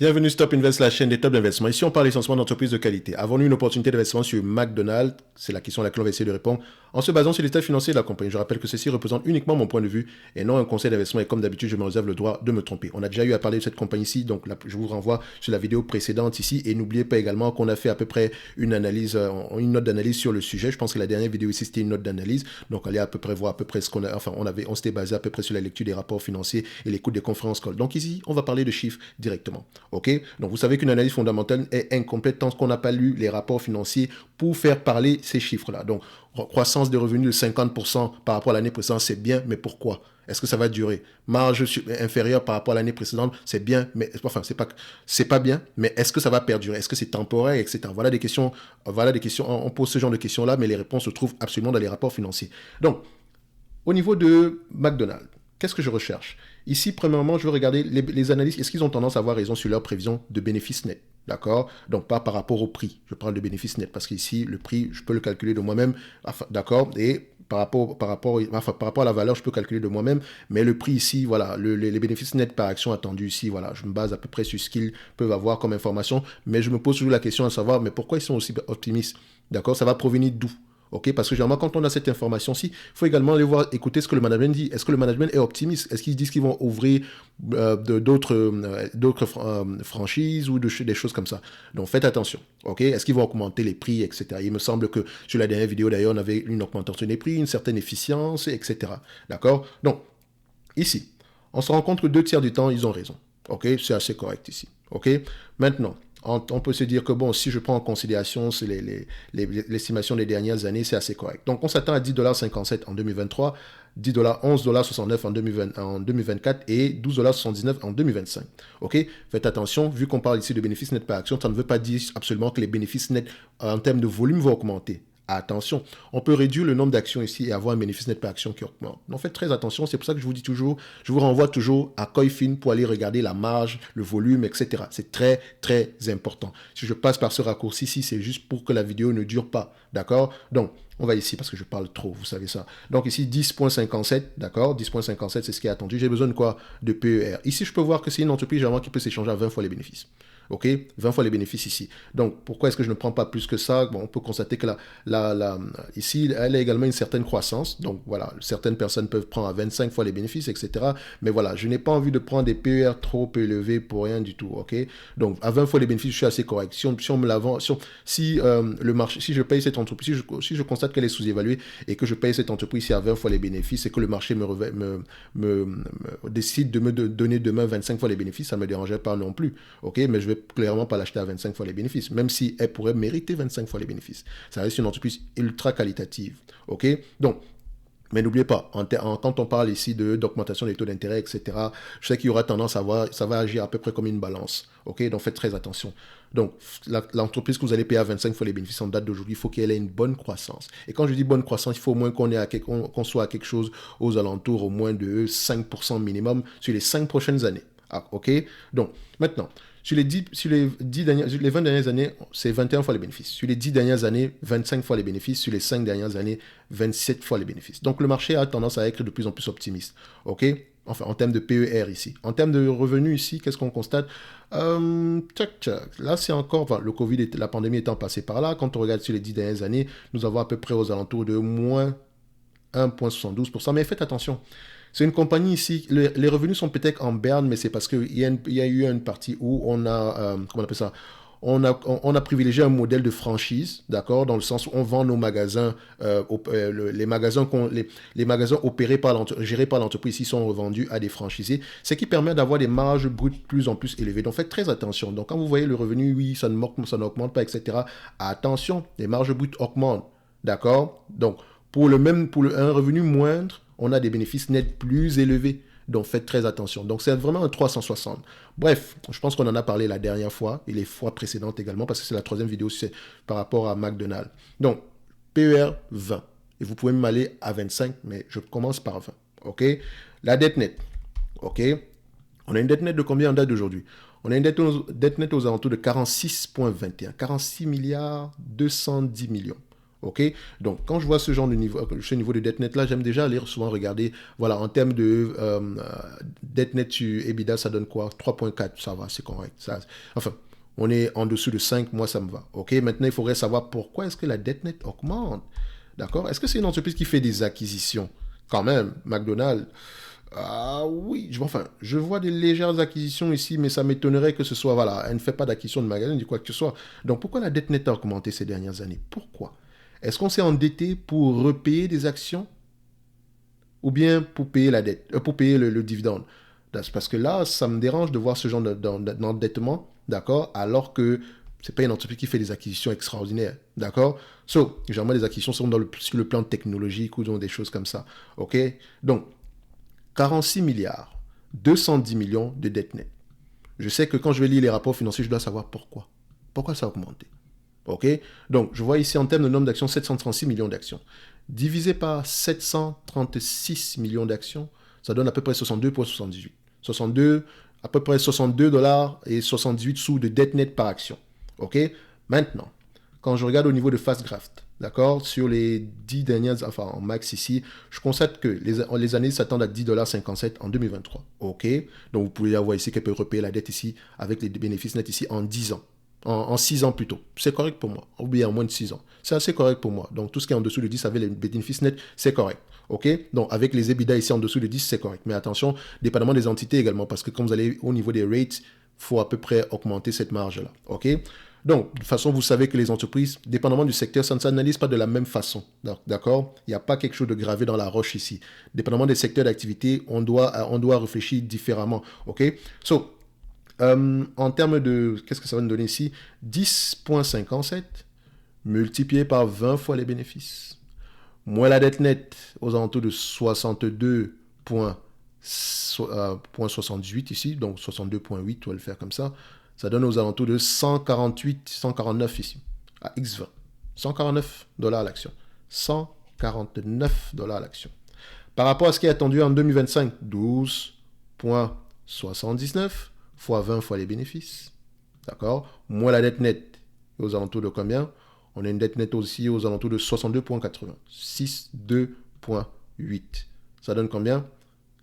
Bienvenue Stop Invest, la chaîne des top d'investissement. Ici, on parle essentiellement d'entreprises de qualité. Avons-nous une opportunité d'investissement sur McDonald's? C'est la question à laquelle on va essayer de répondre en se basant sur l'état financier de la compagnie. Je rappelle que ceci représente uniquement mon point de vue et non un conseil d'investissement. Et comme d'habitude, je me réserve le droit de me tromper. On a déjà eu à parler de cette compagnie ici, donc là, je vous renvoie sur la vidéo précédente ici. Et n'oubliez pas également qu'on a fait à peu près une analyse, une note d'analyse sur le sujet. Je pense que la dernière vidéo ici, c'était une note d'analyse. Donc, allez à peu près voir à peu près ce qu'on a. Enfin, on s'était basé à peu près sur la lecture des rapports financiers et l'écoute des conférences call. Donc ici, on va parler de chiffres directement. OK? Donc, vous savez qu'une analyse fondamentale est incomplète tant qu'on n'a pas lu les rapports financiers pour faire parler ces chiffres-là. Donc, croissance des revenus de 50% par rapport à l'année précédente, c'est bien, mais pourquoi? Est-ce que ça va durer? Marge inférieure par rapport à l'année précédente, c'est bien, mais enfin, c'est pas bien, mais est-ce que ça va perdurer? Est-ce que c'est temporaire, etc. Voilà des questions, on pose ce genre de questions-là, mais les réponses se trouvent absolument dans les rapports financiers. Donc, au niveau de McDonald's, qu'est-ce que je recherche? Ici, premièrement, je veux regarder les analystes. Est-ce qu'ils ont tendance à avoir raison sur leurs prévisions de bénéfices nets? D'accord? Donc, pas par rapport au prix. Je parle de bénéfices nets parce qu'ici, le prix, je peux le calculer de moi-même. Enfin, d'accord? Et par rapport à la valeur, je peux calculer de moi-même. Mais le prix ici, voilà, les bénéfices nets par action attendus ici, voilà, je me base à peu près sur ce qu'ils peuvent avoir comme information. Mais je me pose toujours la question à savoir, mais pourquoi ils sont aussi optimistes? D'accord? Ça va provenir d'où? Ok, parce que généralement, quand on a cette information-ci, il faut également aller voir, écouter ce que le management dit. Est-ce que le management est optimiste? Est-ce qu'ils disent qu'ils vont ouvrir d'autres franchises ou des choses comme ça? Donc, faites attention. Ok, est-ce qu'ils vont augmenter les prix, etc. Il me semble que sur la dernière vidéo, d'ailleurs, on avait une augmentation des prix, une certaine efficience, etc. D'accord? Donc, ici, on se rend compte que 2 tiers du temps, ils ont raison. Ok, c'est assez correct ici. Ok, maintenant, on peut se dire que bon, si je prends en considération l'estimation des dernières années, c'est assez correct. Donc, on s'attend à 10,57$ en 2023, 10$, 11,69$ en 2024 et 12,79$ en 2025. Ok, faites attention, vu qu'on parle ici de bénéfices nets par action, ça ne veut pas dire absolument que les bénéfices nets en termes de volume vont augmenter. Attention, on peut réduire le nombre d'actions ici et avoir un bénéfice net par action qui augmente. Donc faites très attention, c'est pour ça que je vous dis toujours, je vous renvoie toujours à Coifin pour aller regarder la marge, le volume, etc. C'est très, très important. Si je passe par ce raccourci-ci, c'est juste pour que la vidéo ne dure pas, d'accord? Donc, on va ici parce que je parle trop, vous savez ça. Donc ici, 10,57, d'accord? 10,57, c'est ce qui est attendu. J'ai besoin de quoi? De PER. Ici, je peux voir que c'est une entreprise généralement qui peut s'échanger à 20 fois les bénéfices. Ok, 20 fois les bénéfices ici. Donc, pourquoi est-ce que je ne prends pas plus que ça? Bon, on peut constater que ici, elle a également une certaine croissance. Donc, voilà, certaines personnes peuvent prendre à 25 fois les bénéfices, etc. Mais voilà, je n'ai pas envie de prendre des PER trop élevés pour rien du tout. Ok, donc, à 20 fois les bénéfices, je suis assez correct. Si on me la vend, le marché, si je paye cette entreprise, si je constate qu'elle est sous-évaluée et que je paye cette entreprise ici à 20 fois les bénéfices et que le marché décide de me donner demain 25 fois les bénéfices, ça ne me dérangerait pas non plus. Ok, mais je vais clairement pas l'acheter à 25 fois les bénéfices, même si elle pourrait mériter 25 fois les bénéfices. Ça reste une entreprise ultra qualitative. Ok, donc, mais n'oubliez pas, quand on parle ici d'augmentation des taux d'intérêt, etc., je sais qu'il y aura tendance à voir, ça va agir à peu près comme une balance. Ok, donc faites très attention. Donc, l'entreprise que vous allez payer à 25 fois les bénéfices en date d'aujourd'hui, il faut qu'elle ait une bonne croissance. Et quand je dis bonne croissance, il faut au moins qu'on soit à quelque chose aux alentours au moins de 5% minimum sur les 5 prochaines années. Ah, ok, donc maintenant, sur les 20 dernières années, c'est 21 fois les bénéfices. Sur les 10 dernières années, 25 fois les bénéfices. Sur les 5 dernières années, 27 fois les bénéfices. Donc le marché a tendance à être de plus en plus optimiste. Ok, enfin, en termes de PER ici. En termes de revenus ici, qu'est-ce qu'on constate? Là, c'est encore, enfin, le Covid, la pandémie étant passée par là, quand on regarde sur les 10 dernières années, nous avons à peu près aux alentours de moins 1,72%. Mais faites attention. C'est une compagnie ici, les revenus sont peut-être en berne, mais c'est parce qu'il y a eu une partie où on a, comment on appelle ça, on a privilégié un modèle de franchise, d'accord, dans le sens où on vend nos magasins, les magasins gérés par l'entreprise ici sont revendus à des franchisés, ce qui permet d'avoir des marges brutes de plus en plus élevées. Donc faites très attention. Donc quand vous voyez le revenu, oui, ça n'augmente pas, etc. Attention, les marges brutes augmentent, d'accord. Donc pour un revenu moindre, on a des bénéfices nets plus élevés. Donc faites très attention. Donc c'est vraiment un 360. Bref, je pense qu'on en a parlé la dernière fois et les fois précédentes également parce que c'est la troisième vidéo par rapport à McDonald's. Donc PER 20. Et vous pouvez même aller à 25, mais je commence par 20. OK? La dette nette. OK? On a une dette nette de combien en date d'aujourd'hui? On a une dette nette aux alentours de 46,21. 46 milliards 210 millions. Ok, donc quand je vois ce niveau de dette net là, j'aime déjà aller souvent regarder, voilà, en termes de dette net sur EBITDA, ça donne quoi? 3,4, ça va, c'est correct. Enfin, on est en dessous de 5, moi ça me va. Ok, maintenant il faudrait savoir pourquoi est-ce que la dette nette augmente. D'accord? Est-ce que c'est une entreprise qui fait des acquisitions? Quand même, McDonald's. Ah oui, enfin, je vois des légères acquisitions ici, mais ça m'étonnerait que ce soit, voilà, elle ne fait pas d'acquisition de magasin, ni quoi que ce soit. Donc pourquoi la dette nette a augmenté ces dernières années? Pourquoi? Est-ce qu'on s'est endetté pour repayer des actions ou bien pour payer la dette, pour payer le dividende? Parce que là, ça me dérange de voir ce genre d'endettement, d'accord, alors que c'est pas une entreprise qui fait des acquisitions extraordinaires, d'accord? Généralement, les acquisitions sont sur le plan technologique ou dans des choses comme ça, ok? Donc, 46 milliards, 210 millions de dettes nettes. Je sais que quand je vais lire les rapports financiers, je dois savoir pourquoi. Pourquoi ça a augmenté? Ok? Donc, je vois ici en termes de nombre d'actions, 736 millions d'actions. Divisé par 736 millions d'actions, ça donne à peu près 62,78. 62, à peu près 62 dollars et 78 sous de dette nette par action. Ok? Maintenant, quand je regarde au niveau de Fastgraft, d'accord, sur les 10 dernières, enfin en max ici, je constate que les années s'attendent à 10,57 $ en 2023. Ok? Donc vous pouvez avoir ici qu'elle peut repayer la dette ici avec les bénéfices nets ici en 10 ans. En 6 ans plutôt. C'est correct pour moi. Ou bien en moins de 6 ans. C'est assez correct pour moi. Donc tout ce qui est en dessous de 10 avec les bénéfices nets, c'est correct. Ok? Donc avec les EBITDA ici en dessous de 10, c'est correct. Mais attention, dépendamment des entités également, parce que comme vous allez au niveau des rates, il faut à peu près augmenter cette marge-là. Ok? Donc, de toute façon, vous savez que les entreprises, dépendamment du secteur, ça ne s'analyse pas de la même façon. D'accord? Il n'y a pas quelque chose de gravé dans la roche ici. Dépendamment des secteurs d'activité, on doit réfléchir différemment. OK? En termes de... Qu'est-ce que ça va nous donner ici? 10,57 multiplié par 20 fois les bénéfices. Moins la dette nette aux alentours de 62,68 ici. Donc 62,8, on va le faire comme ça. Ça donne aux alentours de 148, 149 ici, à X20. 149 $ l'action. 149 $ l'action. Par rapport à ce qui est attendu en 2025, 12,79 fois 20 fois les bénéfices. D'accord? Moins la dette nette aux alentours de combien? On a une dette nette aussi aux alentours de 62,80. 62,8. Ça donne combien?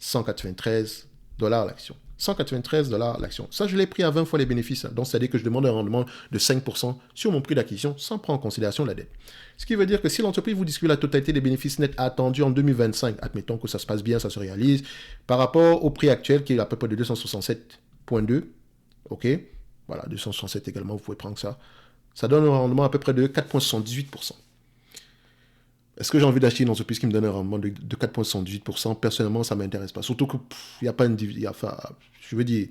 193 $ l'action. 193 $ l'action. Ça, je l'ai pris à 20 fois les bénéfices. Donc, c'est-à-dire que je demande un rendement de 5% sur mon prix d'acquisition sans prendre en considération la dette. Ce qui veut dire que si l'entreprise vous distribue la totalité des bénéfices nets attendus en 2025, admettons que ça se passe bien, ça se réalise, par rapport au prix actuel qui est à peu près de 267,2, ok, voilà, 267 également, vous pouvez prendre ça, ça donne un rendement à peu près de 4,78%. Est-ce que j'ai envie d'acheter une entreprise qui me donne un rendement de 4,78%? Personnellement, ça ne m'intéresse pas. Surtout qu'il n'y a pas une... je veux dire,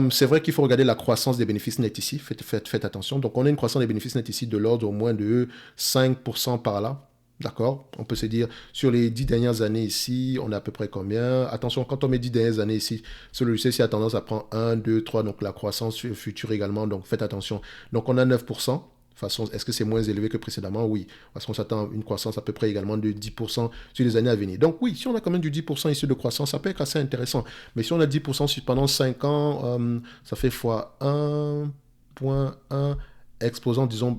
c'est vrai qu'il faut regarder la croissance des bénéfices nets ici. Faites attention. Donc, on a une croissance des bénéfices nets ici de l'ordre au moins de 5% par là. D'accord? On peut se dire, sur les 10 dernières années ici, on a à peu près combien? Attention, quand on met 10 dernières années ici, ce logiciel a tendance à prendre 1, 2, 3, donc la croissance future également. Donc, faites attention. Donc, on a 9%. De façon, est-ce que c'est moins élevé que précédemment? Oui, parce qu'on s'attend à une croissance à peu près également de 10% sur les années à venir. Donc oui, si on a quand même du 10% ici de croissance, ça peut être assez intéressant. Mais si on a 10% pendant 5 ans, ça fait fois 1,1 exposant, disons,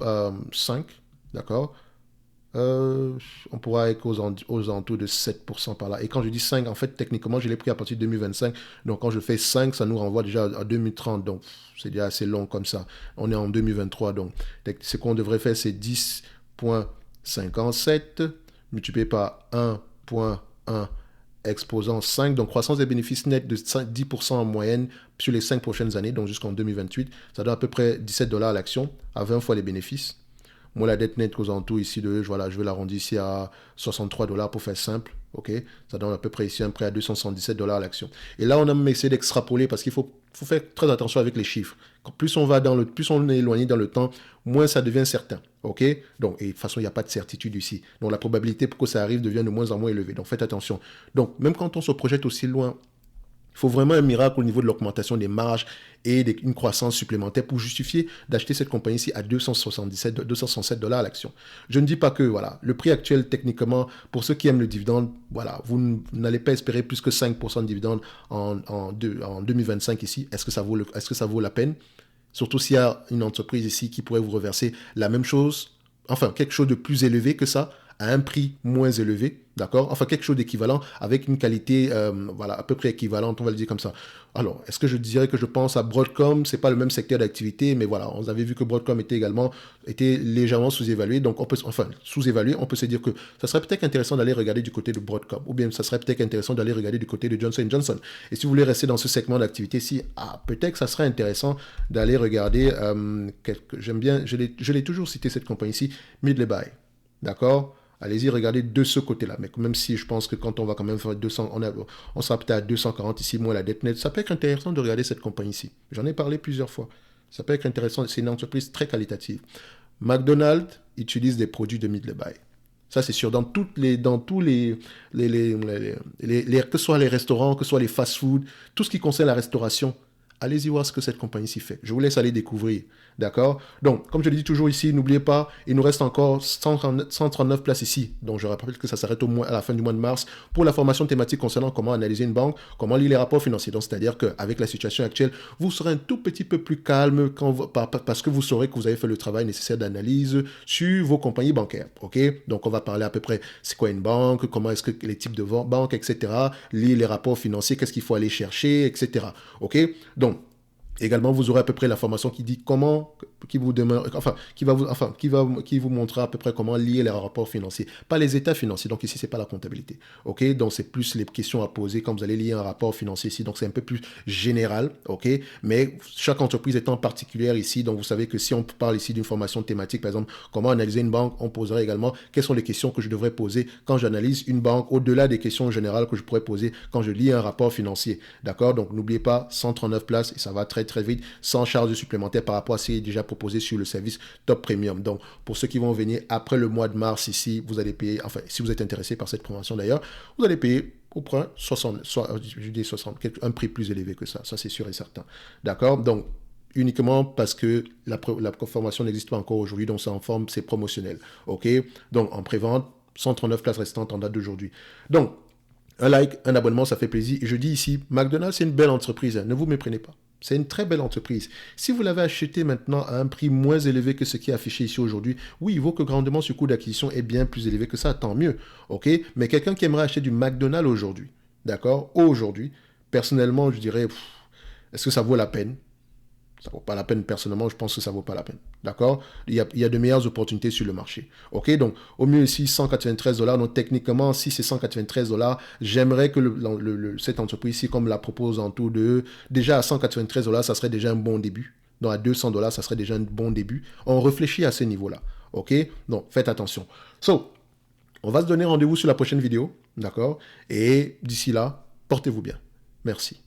5, d'accord? On pourra être aux alentours de 7% par là. Et quand je dis 5, en fait, techniquement, je l'ai pris à partir de 2025. Donc, quand je fais 5, ça nous renvoie déjà à 2030. Donc, c'est déjà assez long comme ça. On est en 2023. Donc, ce qu'on devrait faire, c'est 10,57 multiplié par 1,1 exposant 5. Donc, croissance des bénéfices nets de 10% en moyenne sur les 5 prochaines années, donc jusqu'en 2028. Ça donne à peu près 17 $ l'action à 20 fois les bénéfices. Moi, la dette nette aux alentours ici de, voilà, je vais l'arrondir ici à 63 $ pour faire simple. Ok, ça donne à peu près ici un prêt à 277 $ l'action. Et là, on a même essayé d'extrapoler parce qu'il faut faire très attention avec les chiffres. Plus on va plus on est éloigné dans le temps, moins ça devient certain. Ok, donc, et de toute façon, il n'y a pas de certitude ici. Donc, la probabilité pour que ça arrive devient de moins en moins élevée. Donc, faites attention. Donc, même quand on se projette aussi loin, il faut vraiment un miracle au niveau de l'augmentation des marges et une croissance supplémentaire pour justifier d'acheter cette compagnie-ci à 267 $ l'action. Je ne dis pas que voilà, le prix actuel, techniquement, pour ceux qui aiment le dividende, voilà, vous n'allez pas espérer plus que 5% de dividende en 2025 ici. Est-ce que ça vaut la peine? Surtout s'il y a une entreprise ici qui pourrait vous reverser la même chose enfin quelque chose de plus élevé que ça, à un prix moins élevé, d'accord? Enfin, quelque chose d'équivalent avec une qualité, voilà, à peu près équivalente, on va le dire comme ça. Alors, est-ce que je dirais que je pense à Broadcom? C'est pas le même secteur d'activité, mais voilà, on avait vu que Broadcom était légèrement sous-évalué, donc on peut, enfin, sous-évalué, on peut se dire que ça serait peut-être intéressant d'aller regarder du côté de Broadcom, ou bien ça serait peut-être intéressant d'aller regarder du côté de Johnson & Johnson. Et si vous voulez rester dans ce segment d'activité-ci, peut-être que ça serait intéressant d'aller regarder, j'aime bien, je l'ai toujours cité cette compagnie-ci, Midley Buy, d'accord? Allez-y, regardez de ce côté-là. Mais même si je pense que quand on va quand même faire 200, on sera peut-être à 240 ici, moins la dette nette, ça peut être intéressant de regarder cette compagnie-ci. J'en ai parlé plusieurs fois. Ça peut être intéressant. C'est une entreprise très qualitative. McDonald's utilise des produits de Midley Buy. Ça, c'est sûr. Dans tous que ce soit les restaurants, que ce soit les fast-food, tout ce qui concerne la restauration, allez-y voir ce que cette compagnie-ci fait. Je vous laisse aller découvrir. D'accord? Donc, comme je le dis toujours ici, n'oubliez pas, il nous reste encore 139 places ici. Donc, je rappelle que ça s'arrête à la fin du mois de mars pour la formation thématique concernant comment analyser une banque, comment lire les rapports financiers. Donc, c'est-à-dire qu'avec la situation actuelle, vous serez un tout petit peu plus calme parce que vous saurez que vous avez fait le travail nécessaire d'analyse sur vos compagnies bancaires. OK? Donc, on va parler à peu près c'est quoi une banque, comment est-ce que les types de banques, etc. Lire les rapports financiers, qu'est-ce qu'il faut aller chercher, etc. OK? Donc, également, vous aurez à peu près la formation qui dit comment, qui vous montrera à peu près comment lier les rapports financiers, pas les états financiers. Donc ici, c'est pas la comptabilité. Ok, donc c'est plus les questions à poser quand vous allez lier un rapport financier ici. Donc c'est un peu plus général. Ok, mais chaque entreprise étant particulière ici. Donc vous savez que si on parle ici d'une formation thématique, par exemple, comment analyser une banque, on posera également quelles sont les questions que je devrais poser quand j'analyse une banque, au-delà des questions générales que je pourrais poser quand je lis un rapport financier. D'accord, donc n'oubliez pas 139 places et ça va très vite, sans charge supplémentaire par rapport à ce qui est déjà proposé sur le service Top Premium. Donc, pour ceux qui vont venir après le mois de mars ici, vous allez payer, enfin, si vous êtes intéressé par cette promotion d'ailleurs, vous allez payer au point 60, un prix plus élevé que ça c'est sûr et certain. D'accord? Donc, uniquement parce que la formation n'existe pas encore aujourd'hui, donc c'est promotionnel. OK? Donc, en pré-vente, 139 places restantes en date d'aujourd'hui. Donc, un like, un abonnement, ça fait plaisir. Et je dis ici, McDonald's, c'est une belle entreprise. Ne vous méprenez pas. C'est une très belle entreprise. Si vous l'avez acheté maintenant à un prix moins élevé que ce qui est affiché ici aujourd'hui, oui, il vaut que grandement ce coût d'acquisition est bien plus élevé que ça, tant mieux. OK? Mais quelqu'un qui aimerait acheter du McDonald's aujourd'hui, d'accord? Aujourd'hui, personnellement, je dirais, est-ce que ça vaut la peine? Ça vaut pas la peine, personnellement, je pense que ça vaut pas la peine. D'accord? Il y a de meilleures opportunités sur le marché. OK? Donc, au mieux ici, 193 $. Donc, techniquement, si c'est 193 $, j'aimerais que cette entreprise ici, comme la propose en tout de, déjà à 193 $, ça serait déjà un bon début. Donc, à 200 $, ça serait déjà un bon début. On réfléchit à ce niveau-là. OK? Donc, faites attention. On va se donner rendez-vous sur la prochaine vidéo. D'accord? Et d'ici là, portez-vous bien. Merci.